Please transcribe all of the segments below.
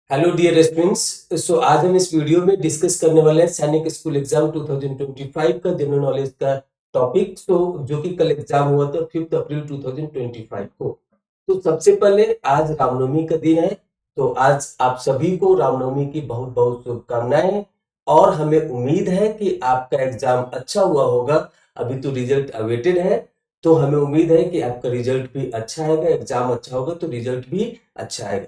Hello dear students. सो आज हम इस वीडियो में डिस्कस करने वाले हैं सैनिक स्कूल एग्जाम 2025 का जनरल नॉलेज का टॉपिक, जो कि कल एग्जाम हुआ था 5 अप्रैल 2025 को। तो सबसे पहले आज रामनवमी का दिन है, तो आज आप सभी को रामनवमी की बहुत बहुत शुभकामनाएं और हमें उम्मीद है कि आपका एग्जाम अच्छा हुआ होगा। अभी तो रिजल्ट अवेटेड है, तो हमें उम्मीद है कि आपका रिजल्ट भी अच्छा आएगा, एग्जाम अच्छा होगा तो रिजल्ट भी अच्छा आएगा।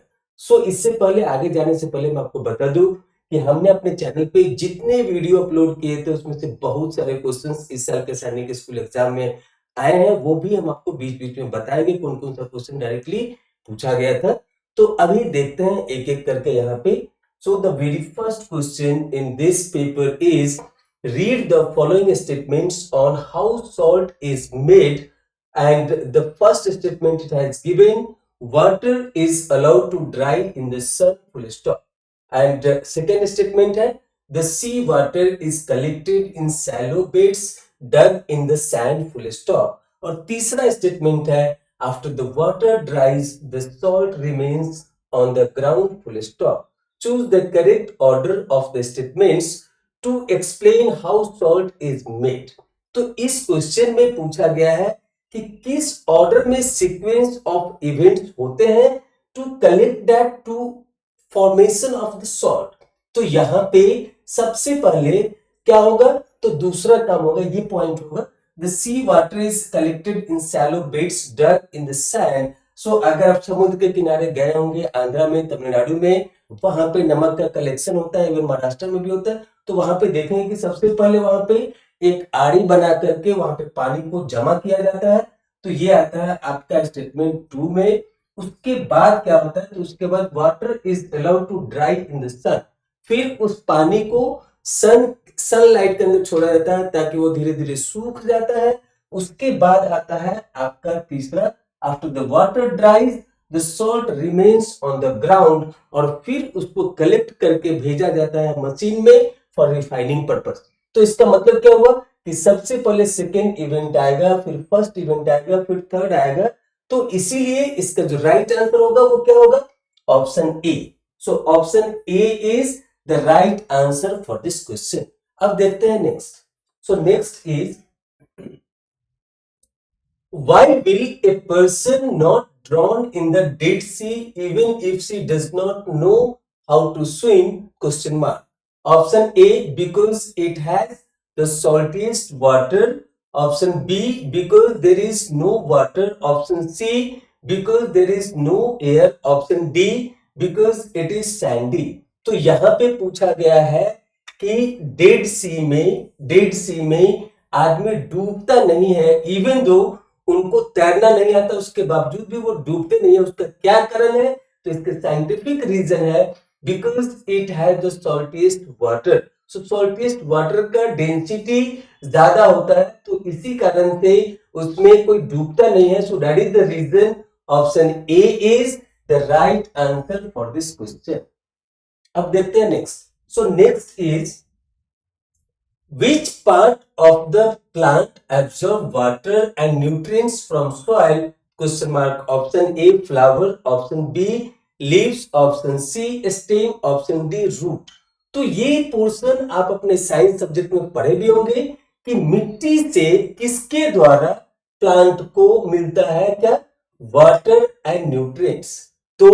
इससे पहले आगे जाने से पहले मैं आपको बता दूं कि हमने अपने चैनल पे जितने वीडियो अपलोड किए थे उसमें से बहुत सारे क्वेश्चंस इस साल के सैनिक स्कूल एग्जाम में आए हैं, वो भी हम आपको बीच बीच में बताएंगे कौन कौन सा क्वेश्चन डायरेक्टली पूछा गया था। तो अभी देखते हैं एक एक करके यहाँ पे। So the very first question in this paper is read the following statements on how salt is made, and the first statement it has given water is allowed to dry in the sun, full stop. And second statement है the sea water is collected in shallow beds dug in the sand, full stop. और तीसरा statement है after the water dries the salt remains on the ground, full stop. Choose the correct order of the statements to explain how salt is made. तो इस question में पूछा गया है कि किस ऑर्डर में सीक्वेंस ऑफ इवेंट्स होते हैं to collect that to formation of the salt. तो यहां पे सबसे पहले क्या होगा, तो दूसरा काम होगा, ये पॉइंट होगा the sea water is collected in shallow beds dug in the sand. अगर आप समुद्र के किनारे गए होंगे आंध्रा में, तमिलनाडु में, वहां पे नमक का कलेक्शन होता है, इवन महाराष्ट्र में भी होता है। तो वहां पे देखेंगे कि सबसे पहले वहां पे एक आड़ी बना करके वहां पे पानी को जमा किया जाता है। तो ये आता है आपका स्टेटमेंट 2 में। उसके बाद क्या होता है, तो उसके बाद water is allowed to dry in the sun. फिर उस पानी को सनलाइट के अंदर छोड़ा जाता है ताकि वो धीरे धीरे सूख जाता है। उसके बाद आता है आपका तीसरा, after the water ड्राइज the salt remains on the ground. और फिर उसको कलेक्ट करके भेजा जाता है मशीन में फॉर रिफाइनिंग पर्पस। तो इसका मतलब क्या हुआ कि सबसे पहले सेकेंड इवेंट आएगा, फिर फर्स्ट इवेंट आएगा, फिर थर्ड आएगा। तो इसीलिए इसका जो राइट आंसर होगा वो क्या होगा, option A. Option A is the right answer for this question. अब देखते हैं next. Next is why will a person not drown in the Dead Sea even if she does not know how to swim? Question mark. Option A, because it has the saltiest water. Option B, because there is no water. Option C, because there is no air. Option D, because it is sandy. तो यहाँ पे पूछा गया है कि dead सी में आदमी डूबता नहीं है, इवन दो उनको तैरना नहीं आता, उसके बावजूद भी वो डूबते नहीं है। उसका क्या कारण है, तो इसके साइंटिफिक रीजन है because it has the saltiest water. Saltiest water का डेंसिटी ज्यादा होता है, तो इसी कारण से उसमें कोई डूबता नहीं है। So that is the reason. Option A is the right answer for this question. अब देखते हैं next. Next is which part of the plant absorb water and nutrients from soil? Question mark. Option A, flower. Option B, leaves. Option C, stem. Option D, root. तो ये portion आप अपने science subject में पढ़े भी होंगे कि मिट्टी से किसके द्वारा प्लांट को मिलता है क्या, वाटर एंड न्यूट्रिएंट्स। तो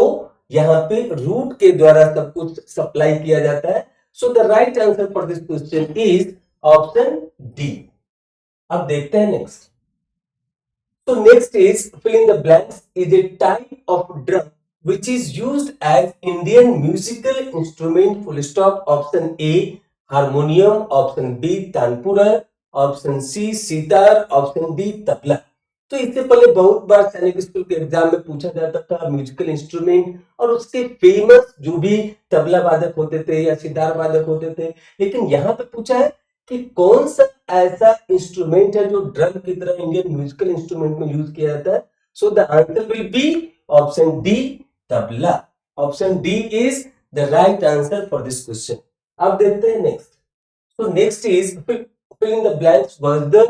यहाँ पे रूट के द्वारा सब कुछ सप्लाई किया जाता है। The right answer for this question is option D. अब देखते हैं next. Next is fill in the blanks is a type of drum which is used as Indian musical instrument, full stop. Option A, harmonium. Option B, tanpura. Option C, sitar. Option D, tabla. तो इससे पहले बहुत बार सैनिक school के exam में पूछा जाता था म्यूजिकल इंस्ट्रूमेंट और उसके फेमस जो भी तबला वादक होते थे या सितार वादक होते थे, लेकिन यहाँ पे पूछा है कि कौन सा ऐसा इंस्ट्रूमेंट है जो ड्रम की तरह इंडियन म्यूजिकल इंस्ट्रूमेंट में यूज किया जाता है। The answer will be option D, tabla. Option D is the right answer for this question. अब देखते हैं next. Next is fill in the blanks was the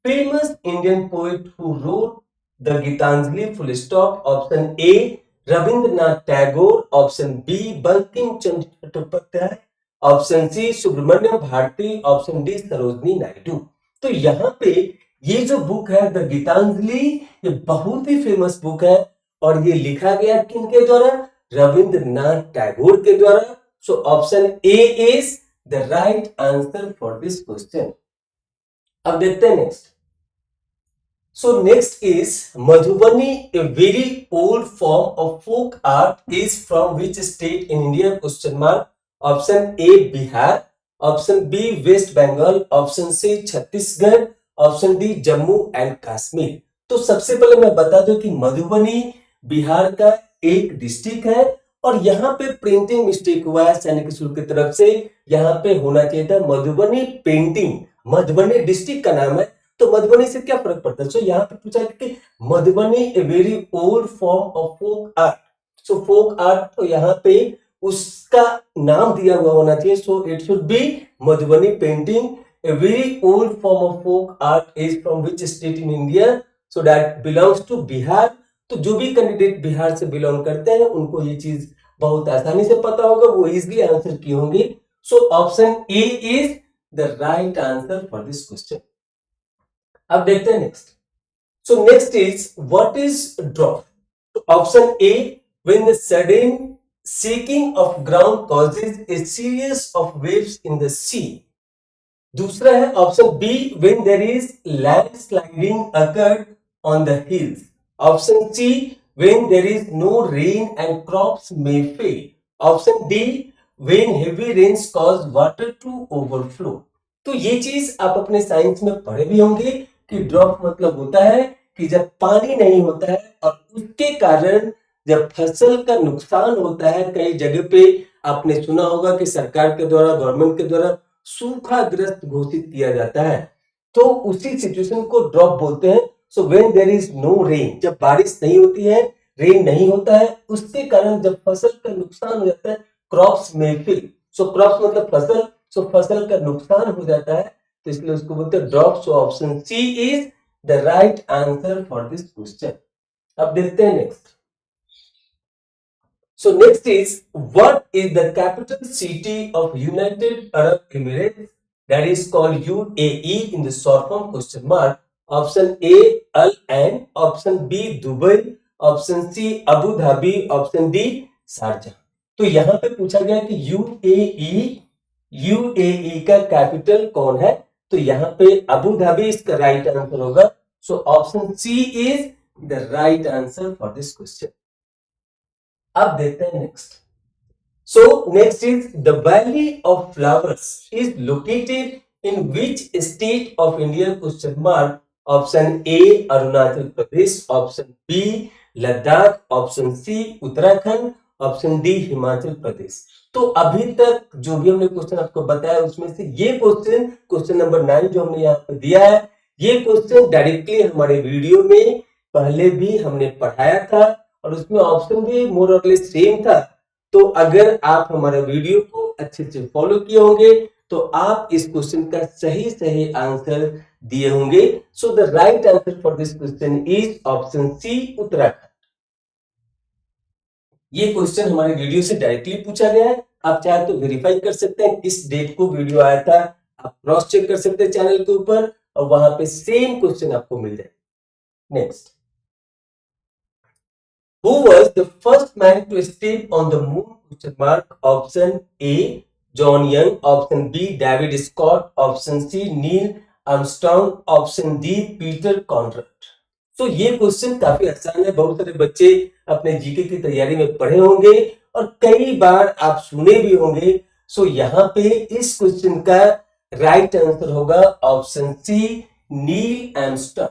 famous Indian poet who wrote the Gitanjali, full stop. Option A, Rabindranath Tagore, option B Bankim Chandra Chattopadhyay, option C Subramania Bharati, option D Sarojini Naidu. तो यहाँ पे ये जो book है the Geetanjali, ये बहुत ही फेमस बुक है और ये लिखा गया किनके द्वारा? रविंद्रनाथ टैगोर के द्वारा। सो option A is the right answer for this question. अब देखते हैं next. So next is Madhubani, a very old form of folk art, is from which state in India? Question mark. Option A Bihar, option B West Bengal, option C Chhattisgarh, option D Jammu and Kashmir. तो सबसे पहले मैं बता दूं कि मधुबनी बिहार का एक district है और यहाँ पे प्रिंटिंग मिस्टेक हुआ है सैनिक स्कूल की तरफ से। यहाँ पे होना चाहिए था मधुबनी पेंटिंग, मधुबनी डिस्ट्रिक्ट का नाम है। तो मधुबनी से क्या फर्क पड़ता है? सो यहाँ पे पूछा कि Madhubani a very old form of folk art. So folk art, तो यहाँ पे उसका नाम दिया हुआ होना चाहिए। So it should be Madhubani painting, a very old form of folk art is from which state in India? So that belongs to Bihar. तो जो भी कैंडिडेट बिहार से बिलोंग करते हैं उनको ये चीज बहुत आसानी से पता होगा, वो इजिली आंसर किए होंगे। So option A is the right answer for this question. अब देखते हैं next. So next is what is drop? Option A when the sudden shaking of ground causes a series of waves in the sea. दूसरा है option B when there is landsliding occurred on the hills. Option C when there is no rain and crops may fail. Option D when heavy rains cause water to overflow. तो ये चीज आप अपने science में पढ़े भी होंगे कि ड्रॉप मतलब होता है कि जब पानी नहीं होता है और उसके कारण जब फसल का नुकसान होता है। कई जगह पे आपने सुना होगा कि सरकार के द्वारा, गवर्नमेंट के द्वारा सूखाग्रस्त घोषित किया जाता है, तो उसी सिचुएशन को ड्रॉप बोलते हैं। So when there is no rain, जब बारिश नहीं होती है, रेन नहीं होता है, उसके कारण जब फसल का नुकसान हो जाता है, क्रॉप्स में फेल। सो क्रॉप्स मतलब फसल, सो फसल का नुकसान हो जाता है, तो इसलिए उसको बोलते हैं drop. So option C is the right answer for this question. अब देखते हैं next. So next is what is the capital city of United Arab Emirates? That is called UAE in the short form. Question mark. Option A Al Ain, option B Dubai, option C Abu Dhabi, option D Sharjah. तो यहां पे पूछा गया कि UAE का capital कौन है? तो यहाँ पे अबू धाबी इसका राइट आंसर होगा। So option C is the right answer for this question. अब देखते हैं next. So next is the valley of flowers is located in which state of India? Question mark. Option A Arunachal Pradesh, option B Ladakh, option C Uttarakhand, option D Himachal Pradesh. तो अभी तक जो भी हमने question आपको बताया उसमें से ये क्वेश्चन, क्वेश्चन नंबर 9 जो हमने यहाँ पे दिया है, ये क्वेश्चन डायरेक्टली हमारे वीडियो में पहले भी हमने पढ़ाया था और उसमें ऑप्शन भी मोर और लेस सेम था। तो अगर आप हमारे वीडियो को अच्छे से फॉलो किए होंगे तो आप इस क्वेश्चन का सही सही आंसर दिए होंगे। So the right answer for this question is option C Uttarakhand. ये क्वेश्चन हमारे वीडियो से डायरेक्टली पूछा गया है। आप चाहे तो वेरीफाई कर सकते हैं किस डेट को वीडियो आया था, आप क्रॉस चेक कर सकते हैं चैनल के ऊपर और वहां पे सेम क्वेश्चन आपको मिल जाए। Next, who was the first man to step on the moon? Question mark. Option A John Young, option B David Scott, option C Neil Armstrong, option D Peter Conrad. तो ये question काफी आसान है, बहुत सारे बच्चे अपने जीके की तैयारी में पढ़े होंगे और कई बार आप सुने भी होंगे। सो यहाँ पे इस क्वेश्चन का राइट आंसर होगा option C Neil Armstrong.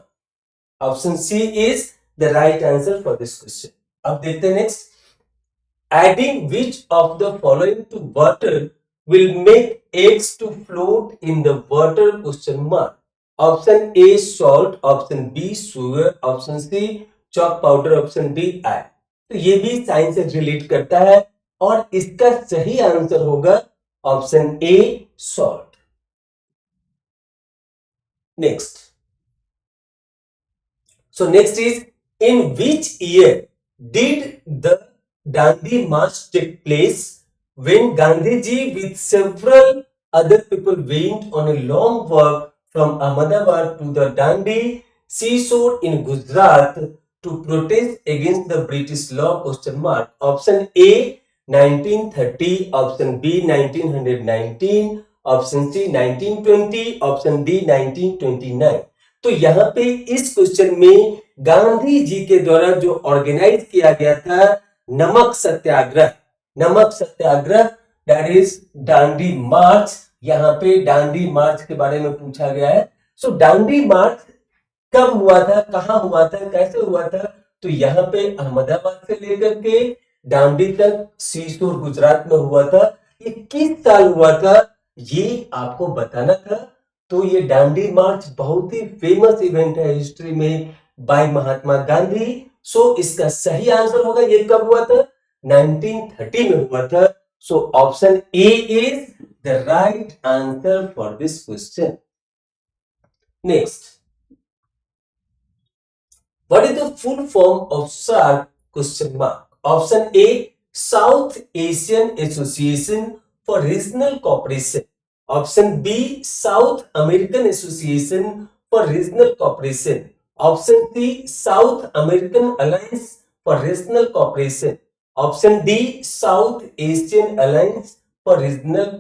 Option C is the right answer for this question. अब देखते हैं next. Adding which of the following to water will make eggs to float in the water? Question mark. Option A salt, option B sugar, option C chalk powder, option D iron. तो ये भी science से relate करता है और इसका सही answer होगा option A salt. Next, so next is in which year did the Dandi March took place when Gandhiji with several other people went on a long walk from Ahmedabad to the Dandi seashore in Gujarat to protest against the British law? Question mark. Option A 1930, option B 1919, option C 1920, option D 1929। तो यहाँ पे इस question में गांधी जी के द्वारा जो organise किया गया था नमक सत्याग्रह, नमक सत्याग्रह दैट इज डांडी मार्च। यहाँ पे डांडी मार्च के बारे में पूछा गया है। सो डांडी मार्च कब हुआ था, कहां हुआ था, कैसे हुआ था? तो यहाँ पे अहमदाबाद से लेकर के डांडी तक सीसोर गुजरात में हुआ था। ये किस साल हुआ था ये आपको बताना था। तो ये डांडी मार्च बहुत ही फेमस इवेंट है हिस्ट्री में बाय महात्मा गांधी। सो इसका सही आंसर होगा ये कब हुआ था? 1930 में हुआ था। सो option A is the right answer for this question. Next, what is the full form of SAARC? Question mark. Option A South Asian Association for Regional Cooperation. Option B South American Association for Regional Cooperation. Option C South American Alliance for Regional Cooperation. Option D South Asian Alliance for Regional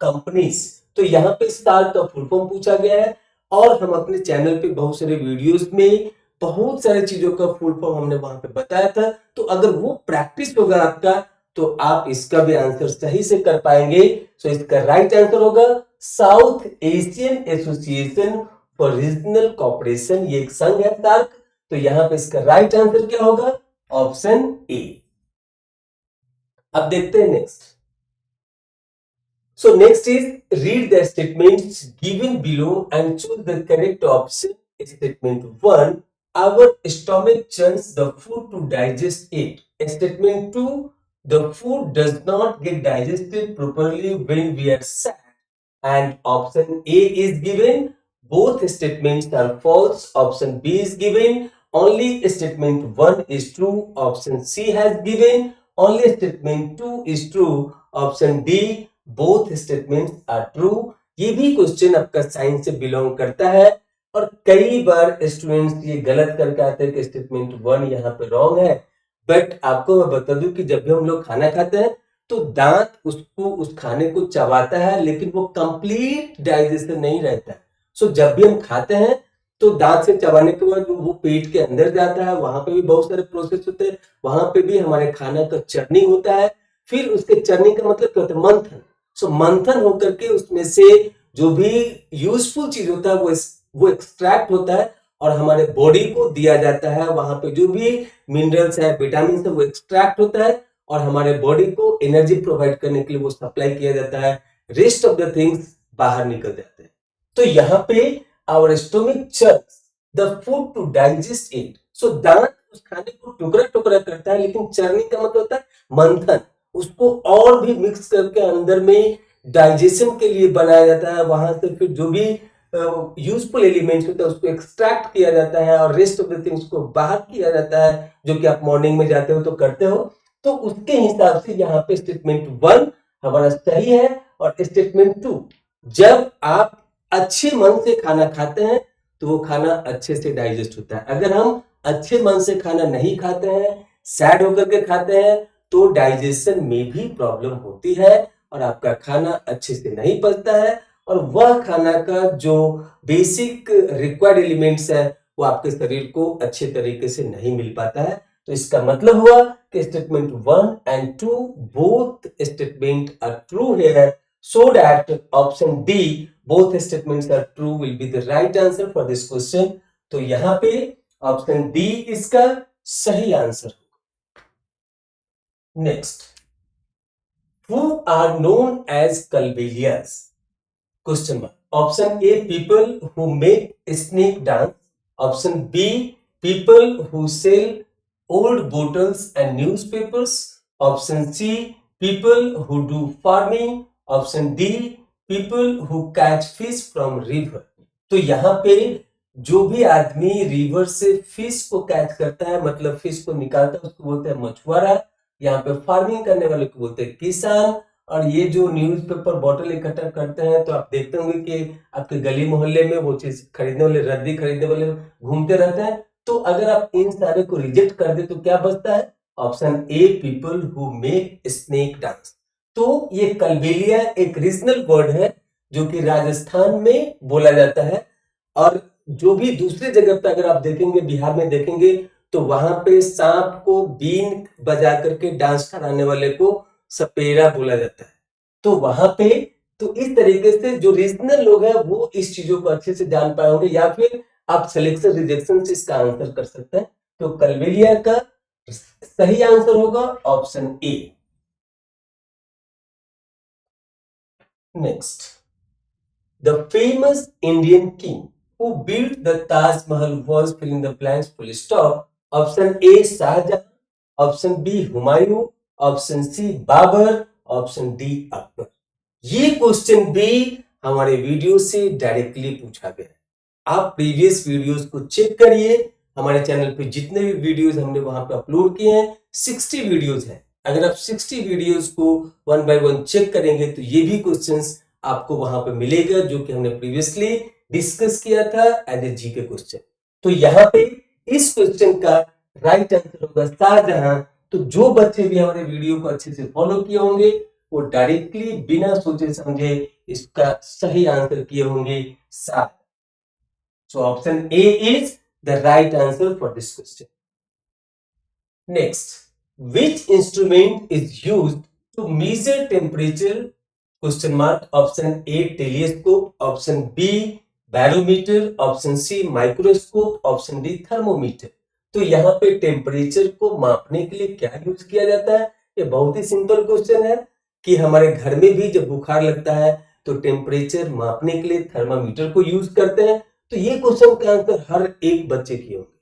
Companies. तो यहाँ पे SAARC का full form पूछा गया है और हम अपने चैनल पे बहुत सारे वीडियोस में बहुत सारी चीजों का फुल फॉर्म हमने वहां पे बताया था। तो अगर वो प्रैक्टिस होगा आपका तो आप इसका भी आंसर सही से कर पाएंगे। सो इसका राइट आंसर होगा south Asian association for regional cooperation. ये एक संघ है सार्क। तो यहां पे इसका राइट आंसर क्या होगा? Option A. अब देखते हैं next. So next is read the statements given below and choose the correct option. Statement 1, our stomach churns the food to digest it. Statement 2, the food does not get digested properly when we are sad. And option A is given. Both statements are false. Option B is given. Only statement 1 is true. Option C has given. Only statement 2 is true. Option D, both statements are true. ये भी question आपका science से belong करता है और कई बार students ये गलत करके आते हैं कि स्टेटमेंट 1 यहाँ पे रॉन्ग है। बट आपको मैं बता दूं कि जब भी हम लोग खाना खाते हैं तो दांत उसको उस खाने को चबाता है लेकिन वो कंप्लीट डाइजेशन नहीं रहता है। सो जब भी हम खाते हैं तो दांत से चबाने के बाद वो पेट के अंदर जाता है, वहां पे भी बहुत सारे प्रोसेस होते हैं, वहां पे भी हमारे खाना का चर्निंग होता है। फिर उसके चर्निंग का मतलब क्या होता है? मंथन। सो मंथन होकर के उसमें से जो भी यूजफुल चीज होता है वो एक्सट्रैक्ट होता है और हमारे बॉडी को दिया जाता है। वहां पे जो भी मिनरल्स है, विटामिन है, वो एक्सट्रैक्ट होता है और हमारे बॉडी को एनर्जी प्रोवाइड करने के लिए वो सप्लाई किया जाता है। रेस्ट ऑफ द थिंग्स बाहर निकल जाते हैं। तो यहाँ पे our stomach churns the food to digest it. So दांत उस खाने को टुकड़ा टुकड़ा करता है, लेकिन चर्निंग का मतलब होता है मंथन। उसको और भी मिक्स करके अंदर में डाइजेशन के लिए बनाया जाता है। वहां से फिर जो भी यूजफुल एलिमेंट्स होता है उसको एक्सट्रैक्ट किया जाता है और रेस्ट ऑफ द थिंग्स को बाहर किया जाता है, जो कि आप मॉर्निंग में जाते हो तो करते हो। तो उसके हिसाब से यहाँ पे स्टेटमेंट 1 हमारा सही है। और स्टेटमेंट 2, जब आप अच्छे मन से खाना खाते हैं तो वो खाना अच्छे से डाइजेस्ट होता है। अगर हम अच्छे मन से खाना नहीं खाते हैं, सैड होकर के खाते हैं, तो डाइजेशन में भी प्रॉब्लम होती है और आपका खाना अच्छे से नहीं पचता है और वह खाना का जो बेसिक रिक्वायर्ड एलिमेंट्स है वो आपके शरीर को अच्छे तरीके से नहीं मिल पाता है। तो इसका मतलब हुआ कि statement 1 and 2 both statement are true here, so that option D both statements are true will be the right answer for this question। तो यहाँ पे ऑप्शन डी इसका सही answer. Next, who are known as Kalbelias? Question mark. Option A, people who make snake dance. Option B, people who sell old bottles and newspapers. Option C, people who do farming. Option D, people who catch fish from river. तो यहाँ पे जो भी आदमी river से fish को catch करता है, मतलब फिश को निकालता है, उसको बोलते हैं मछुआरा। यहाँ पे फार्मिंग करने वाले को बोलते हैं किसान। और ये जो न्यूज़पेपर बॉटल इकट्ठा करते हैं तो आप देखते होंगे कि आपके गली मोहल्ले में वो चीज खरीदने वाले, रद्दी खरीदने वाले घूमते रहते हैं। तो अगर आप इन सारे को रिजेक्ट कर दे तो क्या बचता है? Option A, people who make snake dance. तो ये कलबेलिया एक रीजनल वर्ड है जो कि राजस्थान में बोला जाता है। और जो भी दूसरी जगह पे अगर आप देखेंगे, बिहार में देखेंगे, तो वहां पे सांप को बीन बजा करके डांस कराने वाले को सपेरा बोला जाता है। तो वहां पे तो इस तरीके से जो रीजनल लोग हैं वो इस चीजों को अच्छे से जान पाए होंगे, या फिर आप सिलेक्शन रिजेक्शन से इसका आंसर कर सकते हैं। तो कलबेलिया का सही आंसर होगा option A. Next, the famous Indian king who built the Taj Mahal was fill in the blanks full stop. Option A Shahjahan, option B Humayun, option C Babur, option D Akbar. ये क्वेश्चन भी हमारे वीडियो से डायरेक्टली पूछा गया है। आप previous videos को check करिए। हमारे चैनल पे जितने भी वीडियोस हमने वहां पे अपलोड किए हैं 60 वीडियोस हैं। अगर आप 60 वीडियोस को वन बाय वन चेक करेंगे तो ये भी क्वेश्चंस आपको वहां पे मिलेगा जो कि हमने प्रीवियसली डिस्कस किया था एज ए जीके क्वेश्चन। तो यहाँ पे इस क्वेश्चन का राइट आंसर होगा शाहजहां। तो जो बच्चे भी हमारे वीडियो को अच्छे से फॉलो किए होंगे वो डायरेक्टली बिना सोचे समझे इसका सही आंसर किए होंगे Shah. So option A is the right answer for this question. Next, which instrument is used to measure temperature? Question mark. Option A telescope, option B barometer, option C microscope, option D thermometer. तो यहाँ पे temperature को मापने के लिए क्या use किया जाता है? ये बहुत ही सिंपल क्वेश्चन है कि हमारे घर में भी जब बुखार लगता है तो टेम्परेचर मापने के लिए थर्मामीटर को यूज करते हैं। तो ये क्वेश्चन का आंसर हर एक बच्चे की होंगे,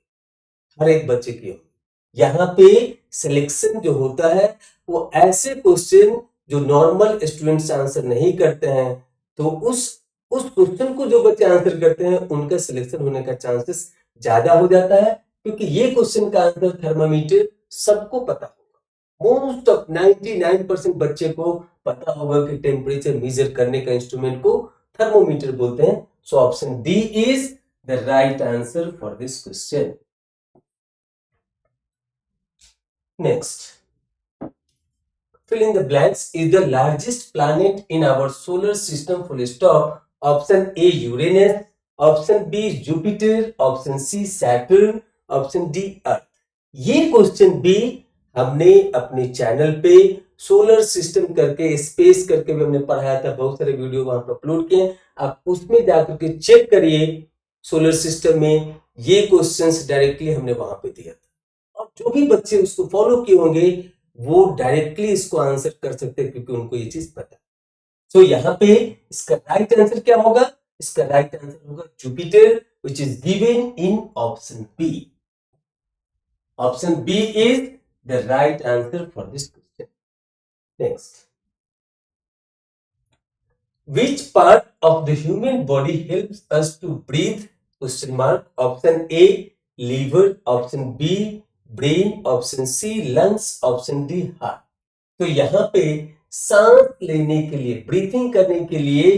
हर एक बच्चे की होंगे। यहाँ पे सिलेक्शन जो होता है वो ऐसे क्वेश्चन जो नॉर्मल स्टूडेंट्स आंसर नहीं करते हैं, तो उस क्वेश्चन को जो बच्चे आंसर करते हैं उनका सिलेक्शन होने का चांसेस ज्यादा हो जाता है, क्योंकि ये क्वेश्चन का आंसर थर्मामीटर सबको पता होगा। मोस्ट ऑफ 99% बच्चे को पता होगा कि टेम्परेचर मेजर करने का इंस्ट्रूमेंट को थर्मोमीटर बोलते हैं। सो option D is the right answer for this question. Next, fill in the blanks is the largest planet in our solar system full stop. Option A Uranus, option B Jupiter, option C Saturn, option D Earth. ये question भी हमने अपने channel पे solar system करके, space करके भी हमने पढ़ाया था। बहुत सारे वीडियो वहां पर अपलोड किए, आप उसमें जाकर के चेक करिए। सोलर सिस्टम में ये क्वेश्चंस डायरेक्टली हमने वहां पे दिया था, और जो भी बच्चे उसको फॉलो किए होंगे वो डायरेक्टली इसको आंसर कर सकते हैं, क्योंकि उनको ये चीज पता है। सो यहाँ पे इसका राइट आंसर क्या होगा? इसका राइट आंसर होगा Jupiter, which is given in option B. Option B is the right answer for this question. Next, which part of the human body helps us to breathe? Question mark. Option A liver, option B brain, option C lungs, option D heart. तो यहाँ पे सांस लेने के लिए, breathing करने के लिए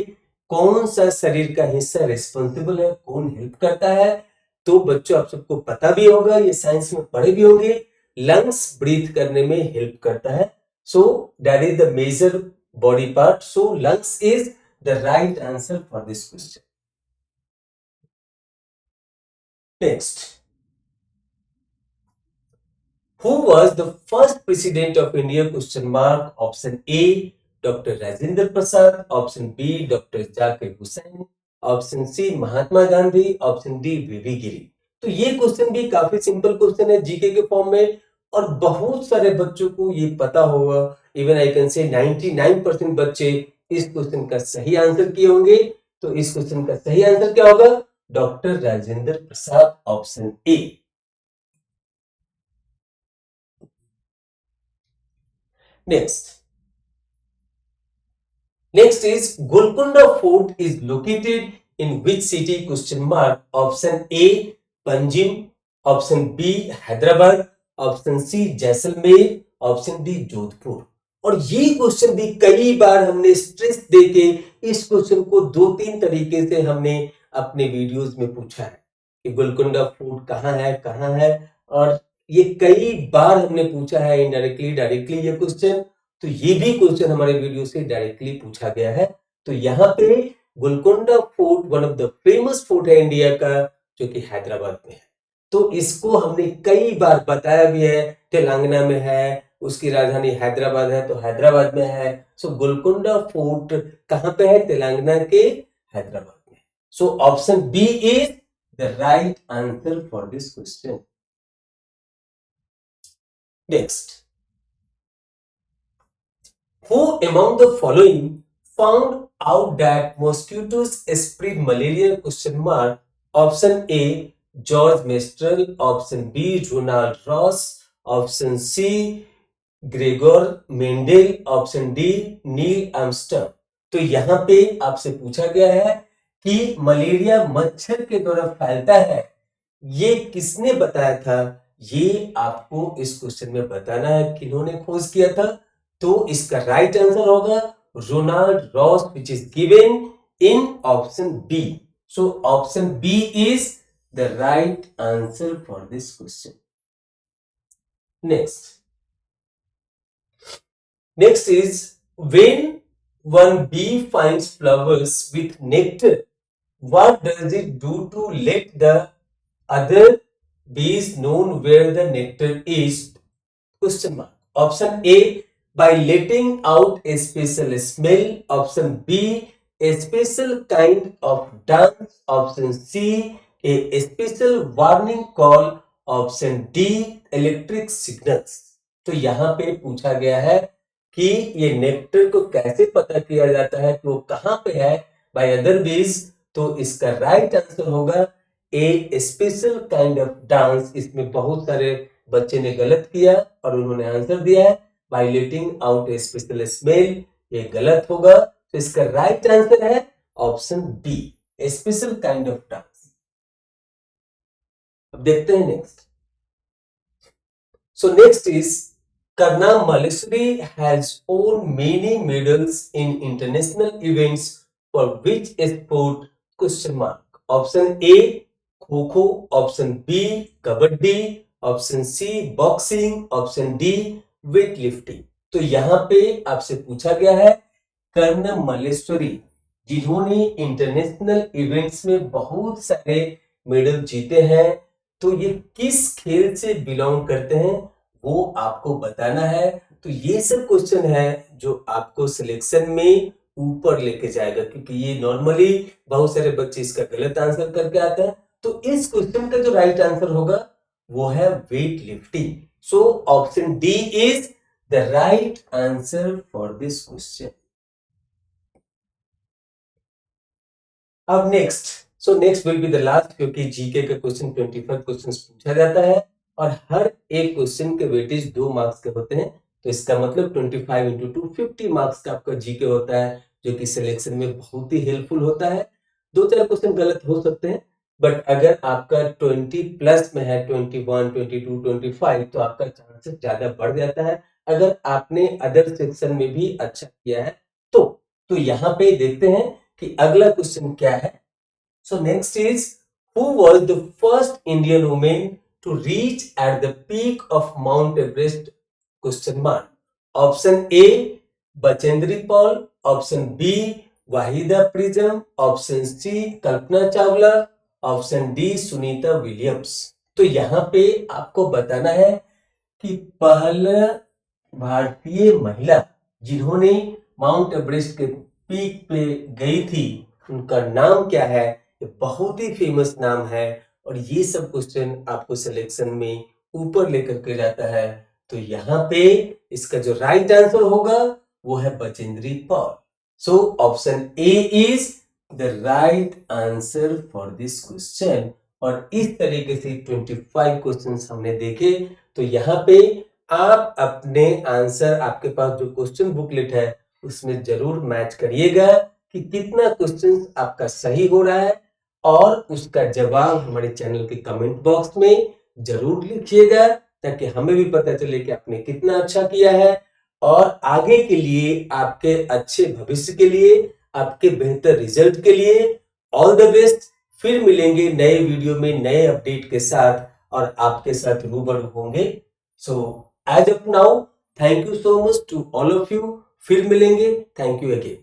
कौन सा शरीर का हिस्सा रिस्पॉन्सिबल है, कौन हेल्प करता है? तो बच्चों आप सबको पता भी होगा, ये साइंस में पढ़े भी होंगे, लंग्स ब्रीथ करने में हेल्प करता है। So that is the major body part. So lungs is the right answer for this question. Next, who was the first president of India? Question mark. Option A Dr. Rajendra Prasad, option B Dr. Zakir Hussain, option C Mahatma Gandhi, option D V V Giri. तो ये question भी काफी simple question है GK के form में, और बहुत सारे बच्चों को ये पता होगा। इवन आई कैन से 99% बच्चे इस क्वेश्चन का सही आंसर किए होंगे। तो इस क्वेश्चन का सही आंसर क्या होगा? Doctor Rajendra Prasad, option A. Next is Golconda Fort is located in which city? Question mark. Option A Panjim, option B Hyderabad, option C Jaisalmer, option D Jodhpur. और ये क्वेश्चन भी कई बार हमने स्ट्रेस देके इस क्वेश्चन को 2-3 तरीके से हमने अपने वीडियोस में पूछा है कि गोलकुंडा फोर्ट कहाँ है। और ये कई बार हमने पूछा है इनडायरेक्टली, डायरेक्टली ये क्वेश्चन। तो ये भी क्वेश्चन हमारे वीडियो से डायरेक्टली पूछा गया है। तो यहाँ पे Golconda fort one of the famous fort है इंडिया का, जो कि हैदराबाद में है। तो इसको हमने कई बार बताया भी है, तेलंगाना में है, उसकी राजधानी हैदराबाद है, तो हैदराबाद में है। सो गोलकुंडा फोर्ट कहाँ पे है? तेलंगाना के हैदराबाद में। So option B is the right answer for this question. Next, who among the following found out that mosquitoes spread malaria? Question mark. Option A, George Mestral. Option B, Ronald Ross. Option C, Gregor Mendel. Option D, Neil Armstrong. तो यहाँ पे आपसे पूछा गया है कि malaria मच्छर के द्वारा फैलता है, ये किसने बताया था? ये आपको इस क्वेश्चन में बताना है किन्होंने खोज किया था। तो इसका राइट आंसर होगा Ronald Ross, which is given in option B. So option B is the right answer for this question. Next is, when one bee finds flowers with nectar, what does it do to let the other bees know where the nectar is? Question mark. Option A, by letting out a special smell. Option B, a special kind of dance. Option C, a special warning call. Option D, electric signals. तो यहाँ पे पूछा गया है कि ये nectar को कैसे पता किया जाता है कि वो कहाँ पे है बाय अदर बीज। तो इसका राइट आंसर होगा ए स्पेशल काइंड ऑफ डांस। इसमें बहुत सारे बच्चे ने गलत किया और उन्होंने आंसर दिया है by letting out a special smell. ये गलत होगा, तो इसका राइट आंसर है option B, a special kind of dance. अब देखते हैं next. So next is, Karna Malleswari has won many medals in international events for which sport? Question mark. Option A, Kho-Kho. Option B, Kabaddi. Option C, Boxing. Option D, Weightlifting. तो यहाँ पे आपसे पूछा गया है कर्ण मल्लेश्वरी, जिन्होंने इंटरनेशनल इवेंट्स में बहुत सारे मेडल जीते हैं, तो ये किस खेल से बिलोंग करते हैं वो आपको बताना है। तो ये सब क्वेश्चन है जो आपको सिलेक्शन में ऊपर लेके जाएगा, क्योंकि ये नॉर्मली बहुत सारे बच्चे इसका गलत आंसर करके आते हैं। तो इस क्वेश्चन का जो राइट आंसर होगा वो है weight lifting. So option D is the right answer for this question. अब next will be the last, क्योंकि जीके का क्वेश्चन 25 क्वेश्चंस पूछा जाता है और हर एक क्वेश्चन के वेटेज 2 मार्क्स के होते हैं। तो इसका मतलब 25 इंटू 2 50 मार्क्स का आपका जीके होता है, जो कि सिलेक्शन में बहुत ही हेल्पफुल होता है। 2-4 क्वेश्चन गलत हो सकते हैं, बट अगर आपका 20 प्लस में है, 21, 22, 25, तो आपका चांसेस ज्यादा बढ़ जाता है अगर आपने अदर सेक्शन में भी अच्छा किया है। तो यहाँ पे देखते हैं कि अगला क्वेश्चन क्या है। सो next is, who was the first Indian women to reach at the peak of Mount Everest? Question mark. Option A, Bachendri Paul. Option B, Wahida Prism. Option C, Kalpana Chawla. Option D, Sunita Williams. तो यहाँ पे आपको बताना है कि पहला भारतीय महिला जिन्होंने माउंट एवरेस्ट के पीक पे गई थी, उनका नाम क्या है? ये बहुत ही फेमस नाम है और ये सब क्वेश्चन आपको सिलेक्शन में ऊपर लेकर के जाता है। तो यहाँ पे इसका जो राइट आंसर होगा वो है Bachendri Paul. So option A is the right answer for this question. और इस तरीके से 25 क्वेश्चंस हमने देखे। तो यहाँ पे आप अपने आंसर, आपके पास जो क्वेश्चन बुकलेट है उसमें जरूर मैच करिएगा कि कितना क्वेश्चन आपका सही हो रहा है, और उसका जवाब हमारे चैनल के कमेंट बॉक्स में जरूर लिखिएगा, ताकि हमें भी पता चले कि आपने कितना अच्छा किया है और आगे के लिए, आपके अच्छे भविष्य के लिए, आपके बेहतर रिजल्ट के लिए ऑल द बेस्ट। फिर मिलेंगे नए वीडियो में नए अपडेट के साथ और आपके साथ रूबरू होंगे। So as of now, thank you so much to all of you. फिर मिलेंगे। Thank you again.